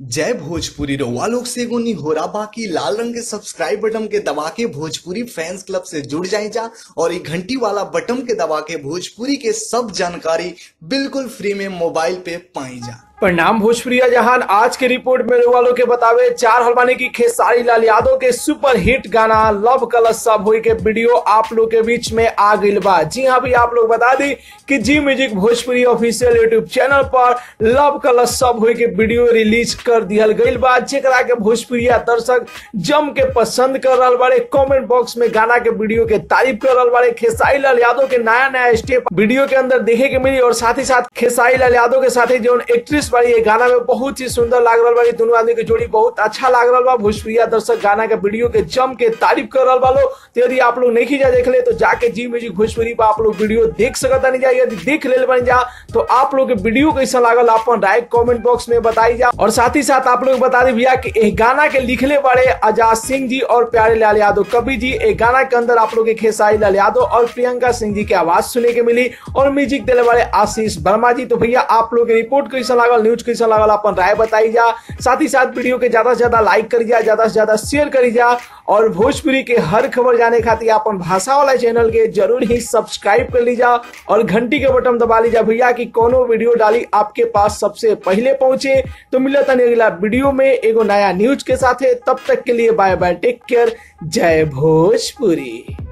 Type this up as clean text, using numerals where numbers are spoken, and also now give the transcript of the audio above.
जय भोजपुरी रउआ लोग से एगो निहोरा बाकी लाल रंग के सब्सक्राइब बटन के दबा के भोजपुरी फैंस क्लब से जुड़ जाए जा और ये घंटी वाला बटन के दबा के भोजपुरी के सब जानकारी बिल्कुल फ्री में मोबाइल पे पाई जा। प्रणाम भोजपुरी जहान। आज के रिपोर्ट में वालों के बतावे चार हलवानी की खेसारी लाल यादव के सुपर हिट गाना लव कलश सब हुई के वीडियो आप लोग के बीच में आ गई बा। जी हाँ भी आप लोग बता दी कि जी music Bhojpuri official YouTube channel पर लव कलश सब हुई के वीडियो रिलीज कर दिया गई बा, जेकरा के भोजपुरी दर्शक जम के पसंद कर रहा बारे। कमेंट बॉक्स में गाना के वीडियो के तारीफ कर रहा बारे। खेसारी लाल यादव के नया नया स्टेप वीडियो के अंदर देखे के मिली और साथ ही साथ खेसारी लाल यादव के साथ जो एक्ट्रेस बारी ये गाना में बहुत ही सुंदर लाग रहा बारी। दोनों आदमी की जोड़ी बहुत अच्छा लाग रहा बा। भोजपुरी दर्शक गाना के वीडियो के जम के तारीफ कर रहा बालो। तो यदि आप लोग नहीं जा देख ले तो जाके जी म्यूजिक भोजपुरी पर आप लोग वीडियो देख सकता नहीं जा। यदि देख ले बन जा तो आप लोग के वीडियो कैसा लागल अपन राय कमेंट बॉक्स में बताई जा। और साथ ही साथ आप लोग बता दी भैया कि गाना के लिखले बड़े आजाद सिंह जी और प्यारे लाल यादव कवि जी। एक गाना के अंदर आप लोग के खेसारी लाल यादव और प्रियंका सिंह जी की आवाज सुनने के मिली और म्यूजिक दिले वाले आशीष वर्मा जी। तो भैया आप लोग रिपोर्ट कैसा लागल, न्यूज कैसा लागल, अपन राय बताई जा। साथ ही साथ वीडियो के ज्यादा से ज्यादा लाइक करी जा, ज्यादा से ज्यादा शेयर करी जा और भोजपुरी के हर खबर जाने खातिर अपन भाषा वाला चैनल के जरूर ही सब्सक्राइब कर लीजा और घंटी के बटन दबा लीजा भैया कि कोनो वीडियो डाली आपके पास सबसे पहले पहुंचे। तो मिलता नहीं अगला वीडियो में एगो नया न्यूज के साथ। तब तक के लिए बाय बाय, टेक केयर, जय भोजपुरी।